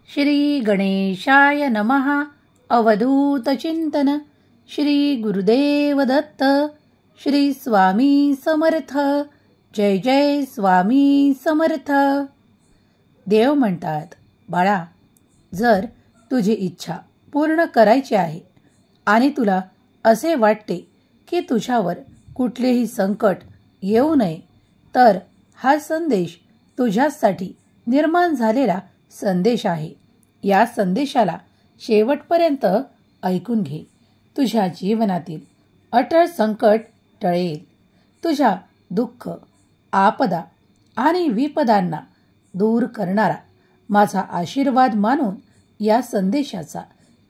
श्री गणेशाय नमः. अवधूत चिंतन. श्री गुरुदेव दत्त. श्री स्वामी समर्थ. जय जय स्वामी समर्थ. देव म्हणतात, बाळा, जर तुझी इच्छा पूर्ण करायची आहे आणि तुला असे वाटते की तुझ्यावर कुठलेही संकट येऊ नये, तर हा संदेश तुझ्यासाठी निर्माण झालेला संदेश आहे. या संदेशाला शेवटपर्यंत ऐकून घे. तुझ्या जीवनातील अटळ संकट टळेल. तुझ्या दुःख, आपदा आणि विपदांना दूर करणारा माझा आशीर्वाद मानून या संदेशाचा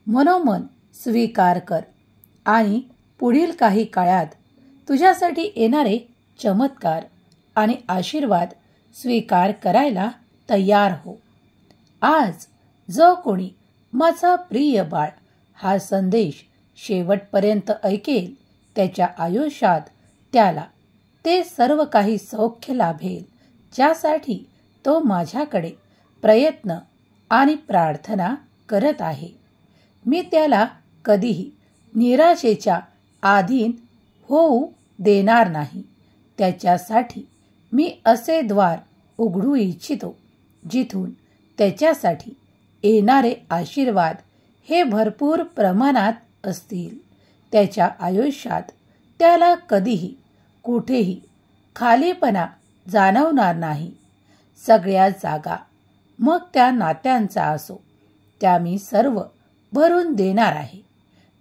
मनोमन स्वीकार कर आणि पुढील काही काळात तुझ्यासाठी येणारे चमत्कार आणि आशीर्वाद स्वीकार करायला तयार हो. आज जो कोणी माझा प्रिय बाळ हा संदेश शेवटपर्यंत ऐकेल, त्याच्या आयुष्यात त्याला ते सर्व काही सौख्य लाभेल ज्यासाठी तो माझ्याकडे प्रयत्न आणि प्रार्थना करत आहे. मी त्याला कधीही निराशेच्या अधीन होऊ देणार नाही. त्याच्यासाठी मी असे द्वार उघडू इच्छितो जिथून त्याच्यासाठी येणारे आशीर्वाद हे भरपूर प्रमाणात असतील. त्याच्या आयुष्यात त्याला कधीही कुठेही खालीपणा जाणवणार नाही. सगळ्या जागा, मग त्या नात्यांचा असो, त्या मी सर्व भरून देणार आहे.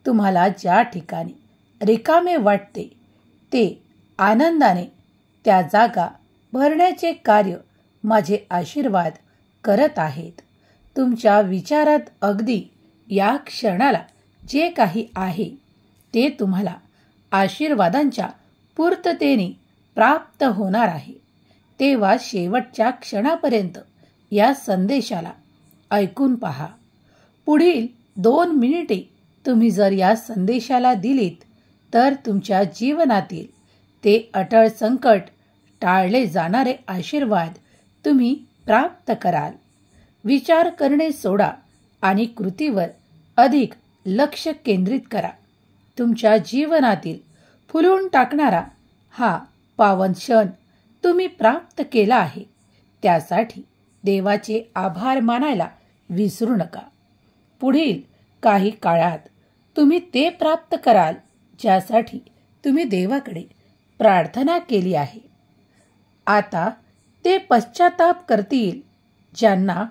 तुम्हाला ज्या ठिकाणी रिकामे वाटते ते आनंदाने त्या जागा भरण्याचे कार्य माझे आशीर्वाद करत आहेत. तुमच्या विचारात अगदी या क्षणाला जे काही आहे ते तुम्हाला आशीर्वादांच्या पूर्ततेने प्राप्त होणार आहे. तेव्हा शेवटच्या क्षणापर्यंत या संदेशाला ऐकून पहा. पुढील 2 मिनिटे तुम्ही जर या संदेशाला दिलीत तर तुमच्या जीवनातील ते अटळ संकट टाळले जाणारे आशीर्वाद तुम्ही प्राप्त कराल. विचार करणे सोडा आणि कृतीवर अधिक लक्ष केंद्रित करा. तुमच्या जीवनातील फुलवून टाकणारा हा पावन क्षण तुम्ही प्राप्त केला आहे. त्यासाठी देवाचे आभार मानायला विसरू नका. पुढील काही काळात तुम्ही ते प्राप्त कराल ज्यासाठी तुम्ही देवाकडे प्रार्थना केली आहे. आता ते पश्चाताप करतील ज्यांना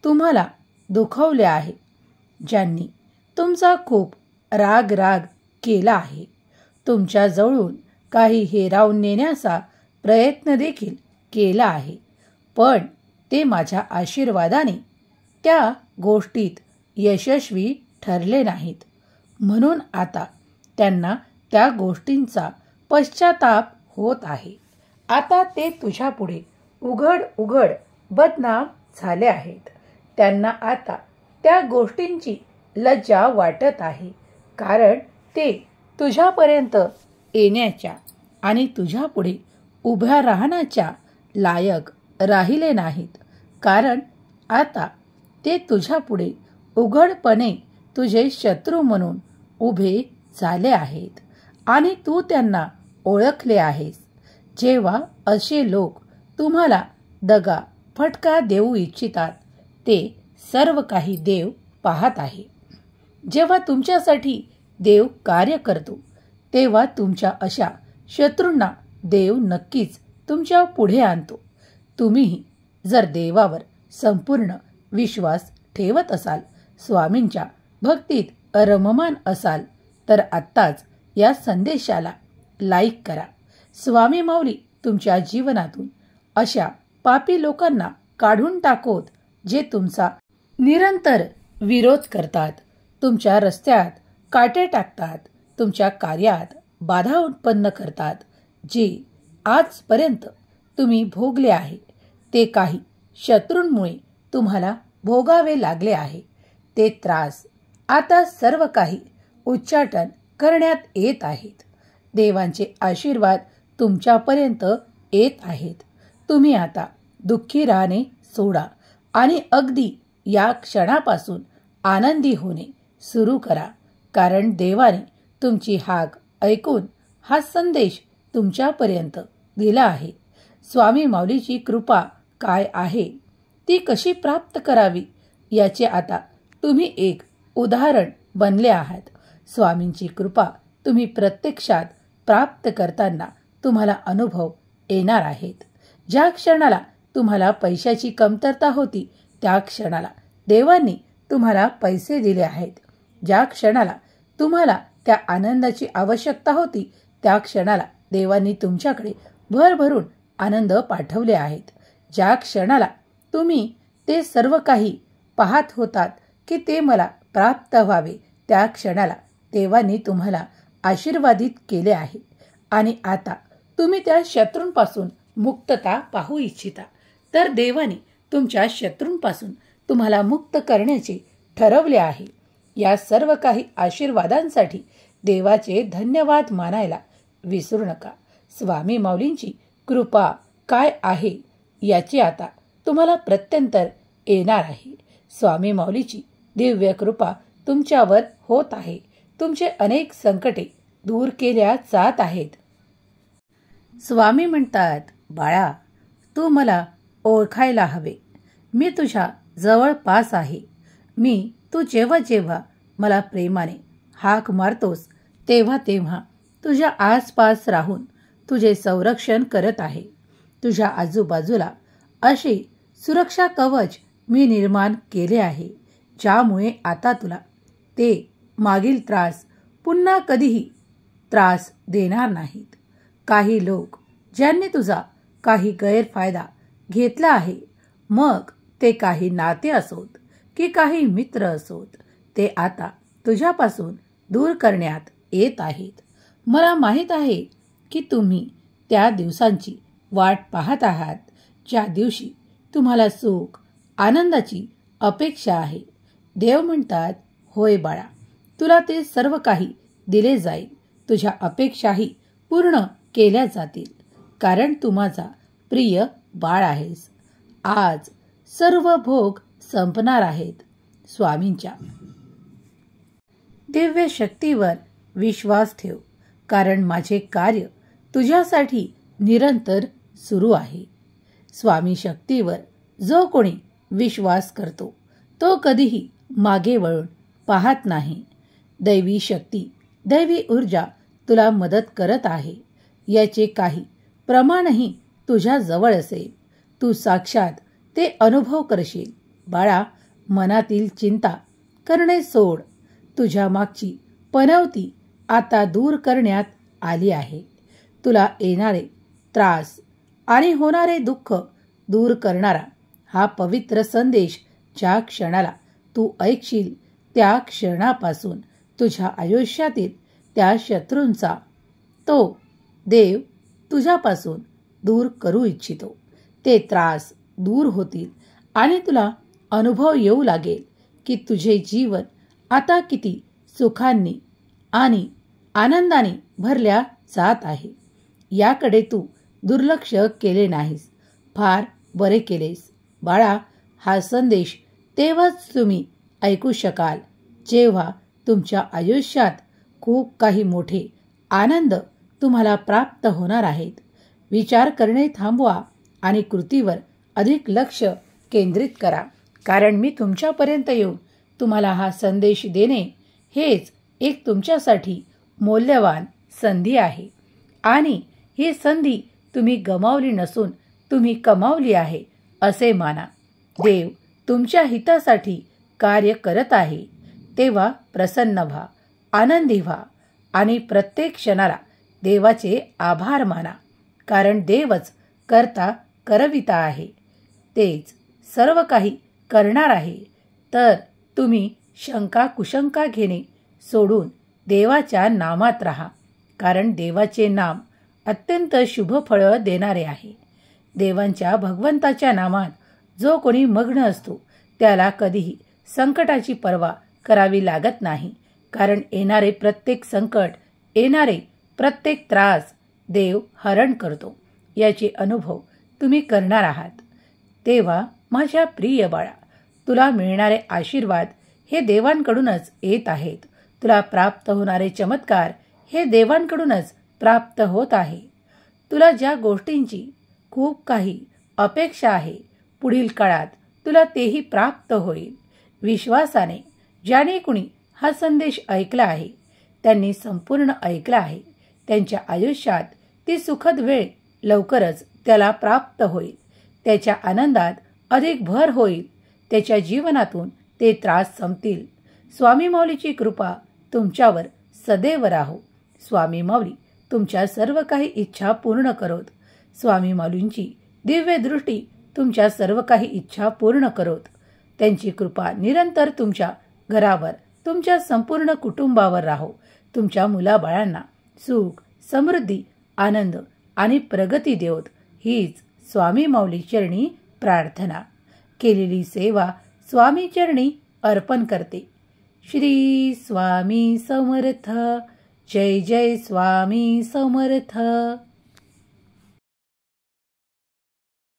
तुम्हाला दुखवले आहे, ज्यांनी तुमचा खूप राग केला आहे. तुमच्या जवळून काही हिरावून नेण्याचा प्रयत्न देखील केला आहे, पण ते माझ्या आशीर्वादाने त्या गोष्टीत यशस्वी ठरले नाहीत. म्हणून आता त्यांना त्या गोष्टींचा पश्चाताप होत आहे. आता ते तुझ्यापुढे उघड बदनाम झाले आहेत. त्यांना आता त्या गोष्टींची लज्जा वाटत आहे, कारण ते तुझ्यापर्यंत येण्याच्या आणि तुझ्यापुढे उभ्या राहण्याच्या लायक राहिले नाहीत. कारण आता ते तुझ्यापुढे उघडपणे तुझे शत्रू म्हणून उभे झाले आहेत आणि तू त्यांना ओळखले आहेस. जेव्हा असे लोक तुम्हाला दगा फटका देऊ इच्छितात, ते सर्व काही देव पाहत आहे. जेव्हा तुमच्यासाठी देव कार्य करतो, तेव्हा तुमच्या अशा शत्रूंना देव नक्कीच तुमच्या पुढे आणतो. तुम्हीही जर देवावर संपूर्ण विश्वास ठेवत असाल, स्वामींच्या भक्तीत रममान असाल, तर आत्ताच या संदेशाला लाईक करा. स्वामी माऊली तुमच्या जीवनातून अशा पापी लोकांना काढून टाकोत जे तुमचा निरंतर विरोध करतात, तुमच्या रस्त्यात काटे टाकतात, तुमच्या कार्यात बाधा उत्पन्न करतात. जे आजपर्यंत तुम्ही भोगले आहे ते काही शत्रूंमुळे तुम्हाला भोगावे लागले आहे. ते त्रास आता सर्व काही उच्चाटन करण्यात येत आहेत. देवांचे आशीर्वाद तुमच्यापर्यंत येत आहेत. तुम्ही आता दुःखी राहणे सोडा आणि अगदी या क्षणापासून आनंदी होणे सुरू करा, कारण देवाने तुमची हाक ऐकून हा संदेश तुमच्यापर्यंत दिला आहे. स्वामी माऊलीची कृपा काय आहे, ती कशी प्राप्त करावी याचे आता तुम्ही एक उदाहरण बनले आहात. स्वामींची कृपा तुम्ही प्रत्यक्षात प्राप्त करताना तुम्हाला अनुभव येणार आहेत. ज्या क्षणाला तुम्हाला पैशाची कमतरता होती त्या क्षणाला देवांनी तुम्हाला पैसे दिले आहेत. ज्या क्षणाला तुम्हाला त्या आनंदाची आवश्यकता होती त्या क्षणाला देवांनी तुमच्याकडे भरभरून आनंद पाठवले आहेत. ज्या क्षणाला तुम्ही ते सर्व काही पाहत होतात की ते मला प्राप्त व्हावे त्या क्षणाला देवांनी तुम्हाला आशीर्वादित केले आहे. आणि आता तुम्ही त्या शत्रूंपासून मुक्तता पाहू इच्छिता, तर देवाने तुमच्या शत्रूंपासून तुम्हाला मुक्त करण्याचे ठरवले आहे. या सर्व काही आशीर्वादांसाठी देवाचे धन्यवाद मानायला विसरू नका. स्वामी माऊलींची कृपा काय आहे याची आता तुम्हाला प्रत्यंतर येणार आहे. स्वामी माऊलीची दिव्य कृपा तुमच्यावर होत आहे. तुमचे अनेक संकटे दूर केल्या जात आहेत. स्वामी म्हणतात, बाळा, तू मला ओळखायला हवे. मी तुझ्या जवळपास आहे. तू जेव्हा जेव्हा मला प्रेमाने हाक मारतोस तेव्हा तेव्हा तुझ्या आसपास राहून तुझे संरक्षण करत आहे. तुझ्या आजूबाजूला असे सुरक्षा कवच मी निर्माण केले आहे, ज्यामुळे आता तुला ते मागील त्रास पुन्हा कधीही त्रास देणार नाहीत. काही लोक ज्यांनी तुझा काही गैरफायदा घेतला आहे, मग ते काही नाते असोत की काही मित्र असोत, ते आता तुझ्यापासून दूर करण्यात येत आहेत. मला माहीत आहे की तुम्ही त्या दिवसांची वाट पाहत आहात ज्या दिवशी तुम्हाला सुख आनंदाची अपेक्षा आहे. देव म्हणतात, होय बाळा, तुला ते सर्व काही दिले जाईल. तुझ्या अपेक्षाही पूर्ण केल्या जातील, कारण तू माझा प्रिय बाळ आहेस. आज सर्व भोग संपणार आहेत. स्वामींच्या दिव्य शक्तीवर विश्वास ठेव, कारण माझे कार्य तुझ्यासाठी निरंतर सुरू आहे. स्वामी शक्तीवर जो कोणी विश्वास करतो तो कधीही मागे वळून पाहत नाही. दैवी शक्ती, दैवी ऊर्जा तुला मदत करत आहे याचे काही प्रमाणही तुझ्या जवळ असेल. तू साक्षात ते अनुभव करशील. बाळा, मनातील चिंता करणे सोड. तुझ्या मागची पनवती आता दूर करण्यात आली आहे. तुला येणारे त्रास आणि होणारे दुःख दूर करणारा हा पवित्र संदेश ज्या क्षणाला तू ऐकशील त्या क्षणापासून तुझ्या आयुष्यातील त्या शत्रूंचा तो देव तुझ्यापासून दूर करू इच्छितो. ते त्रास दूर होतील आणि तुला अनुभव येऊ लागेल की तुझे जीवन आता किती सुखांनी आणि आनंदाने भरल्या जात आहे. याकडे तू दुर्लक्ष केले नाहीस. फार बरे केलेस. बाळा, हा संदेश तेव्हाच तुम्ही ऐकू शकाल जेव्हा तुमच्या आयुष्यात खूप काही मोठे आनंद तुम्हाला प्राप्त होणार आहेत. विचार करणे थांबवा आणि कृतीवर अधिक लक्ष केंद्रित करा, कारण मी तुमच्यापर्यंत येऊन तुम्हाला हा संदेश देणे हेच एक तुमच्यासाठी मौल्यवान संधी आहे. आणि ही संधी तुम्ही गमावली नसून तुम्ही कमावली आहे असे माना. देव तुमच्या हितासाठी कार्य करत आहे. तेव्हा प्रसन्न व्हा, आनंदी व्हा आणि प्रत्येक क्षणाला देवाचे आभार माना, कारण देवच करता करविता आहे. तेच सर्व काही करणार आहे. तर तुम्ही शंका कुशंका घेणे सोडून देवाच्या नामात राहा, कारण देवाचे नाम अत्यंत शुभ फळं देणारे आहे. देवांच्या भगवंताच्या नामात जो कोणी मग्न असतो त्याला कधीही संकटाची पर्वा करावी लागत नाही, कारण येणारे प्रत्येक संकट, येणारे प्रत्येक त्रास देव हरण करतो. याचे अनुभव तुम्ही करणार आहात. तेव्हा माझ्या प्रिय बाळा, तुला मिळणारे आशीर्वाद हे देवांकडूनच येत आहेत. तुला प्राप्त होणारे चमत्कार हे देवांकडूनच प्राप्त होत आहे. तुला ज्या गोष्टींची खूप काही अपेक्षा आहे, पुढील काळात तुला तेही प्राप्त होईल. विश्वासाने ज्याने कुणी हा संदेश ऐकला आहे त्यांनी संपूर्ण ऐकला आहे. त्यांच्या आयुष्यात ती सुखद वेळ लवकरच त्याला प्राप्त होईल. त्याच्या आनंदात अधिक भर होईल. त्याच्या जीवनातून ते त्रास संपतील. स्वामी माऊलीची कृपा तुमच्यावर सदैव राहो. स्वामी माऊली तुमच्या सर्व काही इच्छा पूर्ण करोत. स्वामी माऊलींची दिव्य दृष्टी तुमच्या सर्व काही इच्छा पूर्ण करोत. त्यांची कृपा निरंतर तुमच्या घरावर, तुमच्या संपूर्ण कुटुंबावर राहो. तुमच्या मुलाबाळांना सुख, समृद्धी, आनंद आणि प्रगती देवोत. हीच स्वामी माऊली चरणी प्रार्थना. केलेली सेवा स्वामी चरणी अर्पण करते. श्री स्वामी समर्थ. जय जय स्वामी समर्थ.